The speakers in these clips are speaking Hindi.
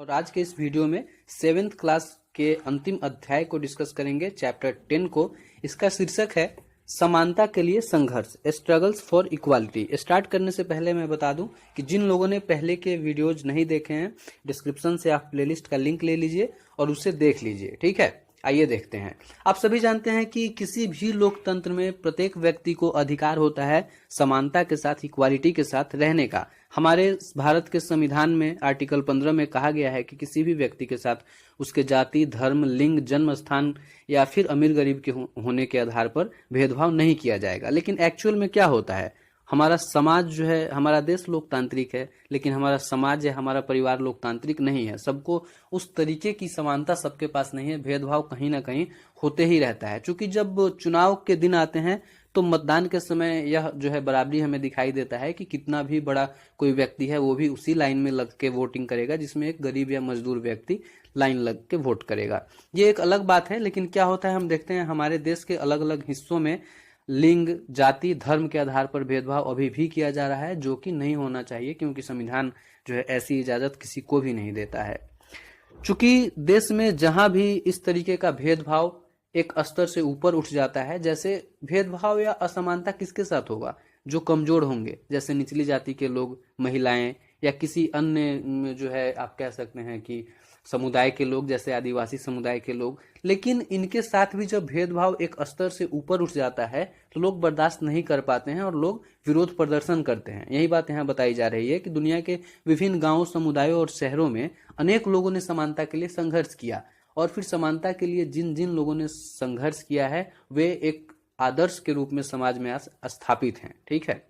और आज के इस वीडियो में 7th क्लास के अंतिम अध्याय को डिस्कस करेंगे, चैप्टर 10 को। इसका शीर्षक है समानता के लिए संघर्ष, स्ट्रगल्स फॉर इक्वालिटी। स्टार्ट करने से पहले मैं बता दूं कि जिन लोगों ने पहले के वीडियोज नहीं देखे हैं, डिस्क्रिप्शन से आप प्लेलिस्ट का लिंक ले लीजिए और उसे देख लीजिए, ठीक है। आइए देखते हैं। आप सभी जानते हैं कि किसी भी लोकतंत्र में प्रत्येक व्यक्ति को अधिकार होता है समानता के साथ, इक्वालिटी के साथ रहने का। हमारे भारत के संविधान में आर्टिकल 15 में कहा गया है कि किसी भी व्यक्ति के साथ उसके जाति, धर्म, लिंग, जन्म स्थान या फिर अमीर गरीब के होने के आधार पर भेदभाव नहीं किया जाएगा। लेकिन एक्चुअल में क्या होता है, हमारा समाज जो है, हमारा देश लोकतांत्रिक है, लेकिन हमारा समाज है, हमारा परिवार लोकतांत्रिक नहीं है। सबको उस तरीके की समानता सबके पास नहीं है, भेदभाव कहीं ना कहीं होते ही रहता है। क्योंकि जब चुनाव के दिन आते हैं तो मतदान के समय यह जो है बराबरी हमें दिखाई देता है कि कितना भी बड़ा कोई व्यक्ति है वो भी उसी लाइन में लग के वोटिंग करेगा जिसमें एक गरीब या मजदूर व्यक्ति लाइन लग के वोट करेगा। ये एक अलग बात है। लेकिन क्या होता है, हम देखते हैं हमारे देश के अलग अलग हिस्सों में लिंग, जाति, धर्म के आधार पर भेदभाव अभी भी किया जा रहा है, जो कि नहीं होना चाहिए, क्योंकि संविधान जो है ऐसी इजाजत किसी को भी नहीं देता है। चूंकि देश में जहां भी इस तरीके का भेदभाव एक स्तर से ऊपर उठ जाता है, जैसे भेदभाव या असमानता किसके साथ होगा, जो कमजोर होंगे, जैसे निचली जाति के लोग, महिलाएं, या किसी अन्य जो है आप कह सकते हैं कि समुदाय के लोग, जैसे आदिवासी समुदाय के लोग। लेकिन इनके साथ भी जब भेदभाव एक स्तर से ऊपर उठ जाता है तो लोग बर्दाश्त नहीं कर पाते हैं और लोग विरोध प्रदर्शन करते हैं। यही बात यहाँ बताई जा रही है कि दुनिया के विभिन्न गांवों, समुदायों और शहरों में अनेक लोगों ने समानता के लिए संघर्ष किया, और फिर समानता के लिए जिन जिन लोगों ने संघर्ष किया है वे एक आदर्श के रूप में समाज में आज स्थापित हैं, ठीक है।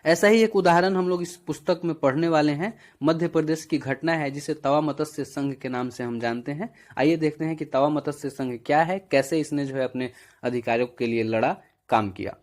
ऐसा ही एक उदाहरण हम लोग इस पुस्तक में पढ़ने वाले हैं। मध्य प्रदेश की घटना है जिसे तवा मत्स्य संघ के नाम से हम जानते हैं। आइए देखते हैं कि तवा मत्स्य संघ क्या है, कैसे इसने जो है अपने अधिकारों के लिए लड़ा, काम किया।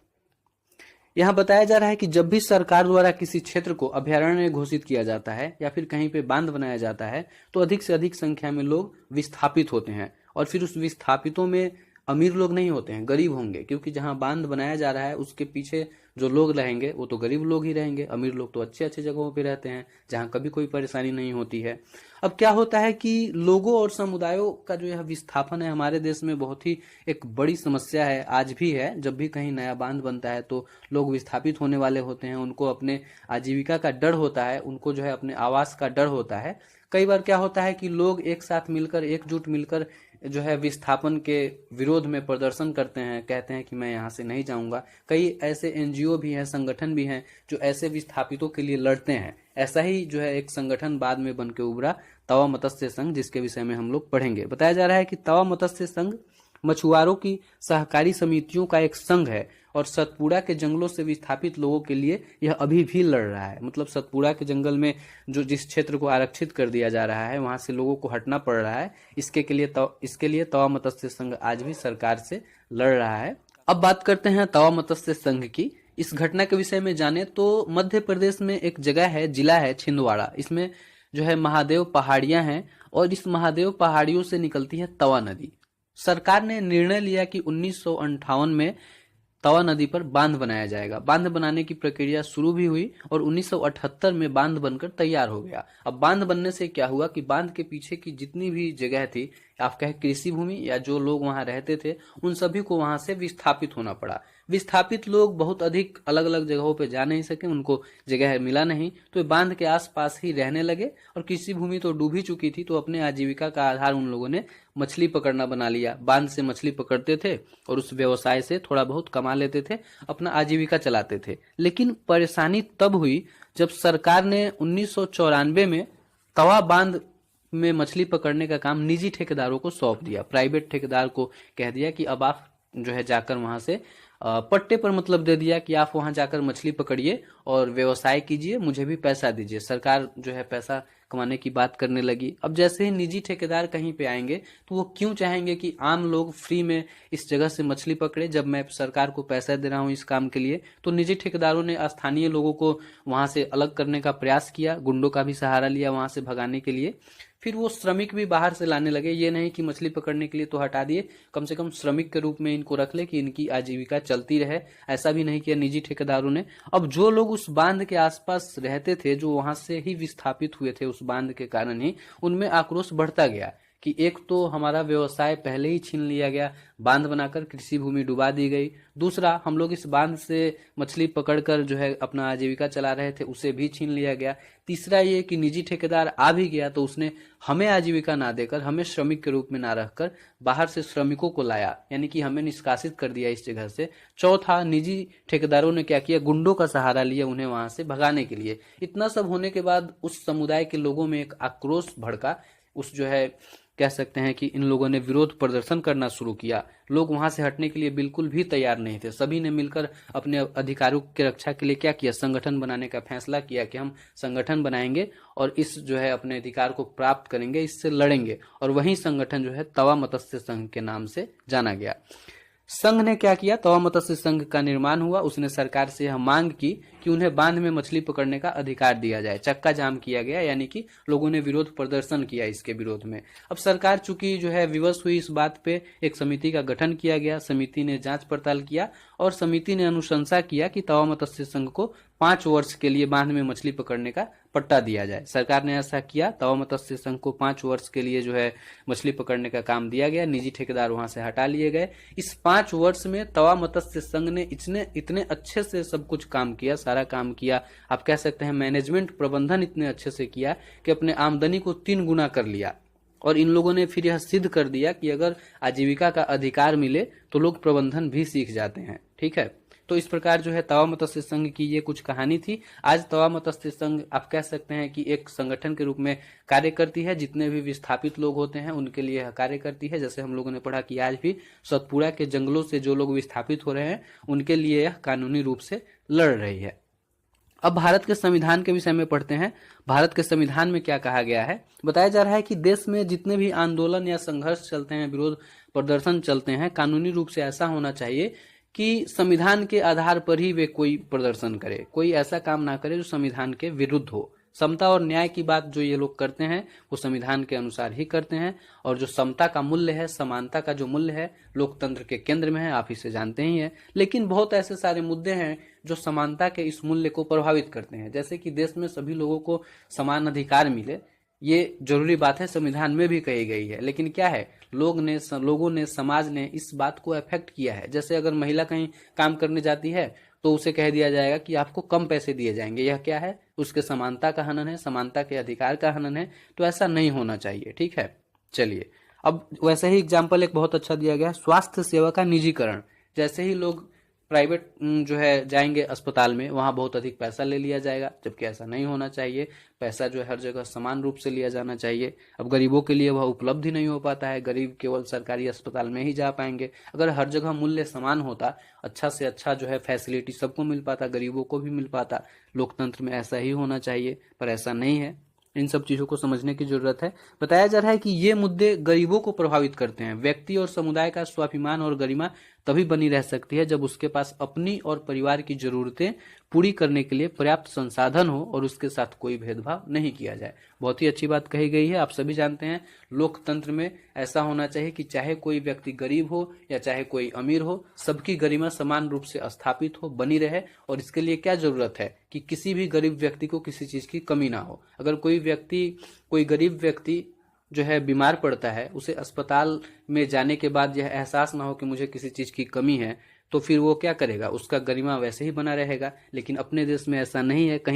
यहाँ बताया जा रहा है कि जब भी सरकार द्वारा किसी क्षेत्र को अभयारण्य घोषित किया जाता है या फिर कहीं पे बांध बनाया जाता है तो अधिक से अधिक संख्या में लोग विस्थापित होते हैं, और फिर उस विस्थापितों में अमीर लोग नहीं होते हैं, गरीब होंगे, क्योंकि जहां बांध बनाया जा रहा है उसके पीछे जो लोग रहेंगे वो तो गरीब लोग ही रहेंगे। अमीर लोग तो अच्छे अच्छे जगहों पे रहते हैं जहां कभी कोई परेशानी नहीं होती है। अब क्या होता है कि लोगों और समुदायों का जो यह विस्थापन है हमारे देश में बहुत ही एक बड़ी समस्या है, आज भी है। जब भी कहीं नया बांध बनता है तो लोग विस्थापित होने वाले होते हैं, उनको अपने आजीविका का डर होता है, उनको जो है अपने आवास का डर होता है। कई बार क्या होता है कि लोग एक साथ मिलकर, एकजुट मिलकर जो है विस्थापन के विरोध में प्रदर्शन करते हैं, कहते हैं कि मैं यहाँ से नहीं जाऊंगा। कई ऐसे एनजीओ भी हैं, संगठन भी हैं जो ऐसे विस्थापितों के लिए लड़ते हैं। ऐसा ही जो है एक संगठन बाद में बन के उभरा, तवा मत्स्य संघ, जिसके विषय में हम लोग पढ़ेंगे। बताया जा रहा है कि तवा मत्स्य संघ मछुआरों की सहकारी समितियों का एक संघ है और सतपुड़ा के जंगलों से विस्थापित लोगों के लिए यह अभी भी लड़ रहा है। मतलब सतपुड़ा के जंगल में जो जिस क्षेत्र को आरक्षित कर दिया जा रहा है वहां से लोगों को हटना पड़ रहा है। इसके लिए तवा मत्स्य संघ आज भी सरकार से लड़ रहा है। अब बात करते हैं तवा मत्स्य संघ की। इस घटना के विषय में जाने तो मध्य प्रदेश में एक जगह है, जिला है छिंदवाड़ा। इसमें जो है महादेव पहाड़ियां हैं और इस महादेव पहाड़ियों से निकलती है तवा नदी। सरकार ने निर्णय लिया कि 1958 में तवा नदी पर बांध बनाया जाएगा। बांध बनाने की प्रक्रिया शुरू भी हुई और 1978 में बांध बनकर तैयार हो गया। अब बांध बनने से क्या हुआ कि बांध के पीछे की जितनी भी जगह थी, आप कहें कृषि भूमि या जो लोग वहां रहते थे, उन सभी को वहां से विस्थापित होना पड़ा। विस्थापित लोग बहुत अधिक अलग अलग जगहों पे जा नहीं सके, उनको जगह मिला नहीं, तो बांध के आसपास ही रहने लगे। और कृषि भूमि तो डूब ही चुकी थी, तो अपने आजीविका का आधार उन लोगों ने मछली पकड़ना बना लिया। बांध से मछली पकड़ते थे और उस व्यवसाय से थोड़ा बहुत कमा लेते थे, अपना आजीविका चलाते थे। लेकिन परेशानी तब हुई जब सरकार ने 1994 में तवा बांध में मछली पकड़ने का काम निजी ठेकेदारों को सौंप दिया। प्राइवेट ठेकेदार को कह दिया कि अब आप जो है जाकर वहां से पट्टे पर मतलब दे दिया कि आप वहां जाकर मछली पकड़िए और व्यवसाय कीजिए, मुझे भी पैसा दीजिए। सरकार जो है पैसा कमाने की बात करने लगी। अब जैसे ही निजी ठेकेदार कहीं पे आएंगे तो वो क्यों चाहेंगे कि आम लोग फ्री में इस जगह से मछली पकड़े, जब मैं सरकार को पैसा दे रहा हूं इस काम के लिए। तो निजी ठेकेदारों ने स्थानीय लोगों को वहां से अलग करने का प्रयास किया, गुंडों का भी सहारा लिया वहां से भगाने के लिए। फिर वो श्रमिक भी बाहर से लाने लगे। ये नहीं कि मछली पकड़ने के लिए तो हटा दिए, कम से कम श्रमिक के रूप में इनको रख ले कि इनकी आजीविका चलती रहे। ऐसा भी नहीं किया निजी ठेकेदारों ने। अब जो लोग उस बांध के आसपास रहते थे, जो वहां से ही विस्थापित हुए थे उस बांध के कारण ही, उनमें आक्रोश बढ़ता गया कि एक तो हमारा व्यवसाय पहले ही छीन लिया गया, बांध बनाकर कृषि भूमि डुबा दी गई। दूसरा, हम लोग इस बांध से मछली पकड़कर जो है अपना आजीविका चला रहे थे, उसे भी छीन लिया गया। तीसरा ये कि निजी ठेकेदार आ भी गया तो उसने हमें आजीविका ना देकर, हमें श्रमिक के रूप में ना रखकर बाहर से श्रमिकों को लाया, यानी कि हमें निष्कासित कर दिया इस जगह से। चौथा, निजी ठेकेदारों ने क्या किया, गुंडों का सहारा लिया उन्हें वहां से भगाने के लिए। इतना सब होने के बाद उस समुदाय के लोगों में एक आक्रोश भड़का। उस जो है कह सकते हैं कि इन लोगों ने विरोध प्रदर्शन करना शुरू किया। लोग वहां से हटने के लिए बिल्कुल भी तैयार नहीं थे। सभी ने मिलकर अपने अधिकारों की रक्षा के लिए क्या किया, संगठन बनाने का फैसला किया कि हम संगठन बनाएंगे और इस जो है अपने अधिकार को प्राप्त करेंगे, इससे लड़ेंगे। और वही संगठन जो है तवा मत्स्य संघ के नाम से जाना गया। संघ ने क्या किया, तवा मत्स्य संघ का निर्माण हुआ। उसने सरकार से यह मांग की कि उन्हें बांध में मछली पकड़ने का अधिकार दिया जाए। चक्का जाम किया गया, यानी कि लोगों ने विरोध प्रदर्शन किया इसके विरोध में। अब सरकार चूंकि जो है विवश हुई इस बात पे, एक समिति का गठन किया गया। समिति ने जांच पड़ताल किया और समिति ने अनुशंसा किया कि तवा मत्स्य संघ को 5 वर्ष के लिए बांध में मछली पकड़ने का पट्टा दिया जाए। सरकार ने ऐसा किया। तवा मत्स्य संघ को 5 वर्ष के लिए जो है मछली पकड़ने का काम दिया गया। निजी ठेकेदार वहां से हटा लिए गए। इस 5 वर्ष में तवा मत्स्य संघ ने इतने अच्छे से सब कुछ काम किया, सारा काम किया। आप कह सकते हैं मैनेजमेंट, प्रबंधन इतने अच्छे से किया कि अपने आमदनी को 3 गुना कर लिया। और इन लोगों ने फिर यह सिद्ध कर दिया कि अगर आजीविका का अधिकार मिले तो लोग प्रबंधन भी सीख जाते हैं। ठीक है, तो इस प्रकार जो है तवा मत्स्य संघ की ये कुछ कहानी थी। आज तवा मत्स्य संघ आप कह सकते हैं कि एक संगठन के रूप में कार्य करती है। जितने भी विस्थापित लोग होते हैं उनके लिए कार्य करती है। जैसे हम लोगों ने पढ़ा कि आज भी सतपुड़ा के जंगलों से जो लोग विस्थापित हो रहे हैं उनके लिए यह कानूनी रूप से लड़ रही है। अब भारत के संविधान के विषय में पढ़ते हैं। भारत के संविधान में क्या कहा गया है। बताया जा रहा है कि देश में जितने भी आंदोलन या संघर्ष चलते हैं, विरोध प्रदर्शन चलते हैं, कानूनी रूप से ऐसा होना चाहिए कि संविधान के आधार पर ही वे कोई प्रदर्शन करे, कोई ऐसा काम ना करे जो संविधान के विरुद्ध हो। समता और न्याय की बात जो ये लोग करते हैं वो संविधान के अनुसार ही करते हैं। और जो समता का मूल्य है, समानता का जो मूल्य है, लोकतंत्र के केंद्र में है, आप इसे जानते ही हैं। लेकिन बहुत ऐसे सारे मुद्दे हैं जो समानता के इस मूल्य को प्रभावित करते हैं। जैसे कि देश में सभी लोगों को समान अधिकार मिले, ये जरूरी बात है, संविधान में भी कही गई है। लेकिन क्या है, लोगों ने समाज ने इस बात को अफेक्ट किया है। जैसे अगर महिला कहीं काम करने जाती है तो उसे कह दिया जाएगा कि आपको कम पैसे दिए जाएंगे। यह क्या है, उसके समानता का हनन है, समानता के अधिकार का हनन है। तो ऐसा नहीं होना चाहिए। ठीक है, चलिए अब वैसे ही एग्जाम्पल एक बहुत अच्छा दिया गया, स्वास्थ्य सेवा का निजीकरण। जैसे ही लोग प्राइवेट जो है जाएंगे अस्पताल में, वहां बहुत अधिक पैसा ले लिया जाएगा, जबकि ऐसा नहीं होना चाहिए। पैसा जो है हर जगह समान रूप से लिया जाना चाहिए। अब गरीबों के लिए वह उपलब्ध ही नहीं हो पाता है, गरीब केवल सरकारी अस्पताल में ही जा पाएंगे। अगर हर जगह मूल्य समान होता, अच्छा से अच्छा जो है फैसिलिटी सबको मिल पाता, गरीबों को भी मिल पाता। लोकतंत्र में ऐसा ही होना चाहिए, पर ऐसा नहीं है। इन सब चीजों को समझने की जरूरत है। बताया जा रहा है कि ये मुद्दे गरीबों को प्रभावित करते हैं। व्यक्ति और समुदाय का स्वाभिमान और गरिमा तभी बनी रह सकती है जब उसके पास अपनी और परिवार की जरूरतें पूरी करने के लिए पर्याप्त संसाधन हो और उसके साथ कोई भेदभाव नहीं किया जाए। बहुत ही अच्छी बात कही गई है। आप सभी जानते हैं लोकतंत्र में ऐसा होना चाहिए कि चाहे कोई व्यक्ति गरीब हो या चाहे कोई अमीर हो, सबकी गरिमा समान रूप से स्थापित हो, बनी रहे। और इसके लिए क्या जरूरत है कि किसी भी गरीब व्यक्ति को किसी चीज की कमी ना हो। अगर कोई गरीब व्यक्ति जो है बीमार पड़ता है, उसे अस्पताल में जाने के बाद यह एहसास ना हो कि मुझे किसी चीज की कमी है, तो फिर वो क्या करेगा, उसका गरिमा वैसे ही बना रहेगा। लेकिन अपने देश में ऐसा नहीं है। कहीं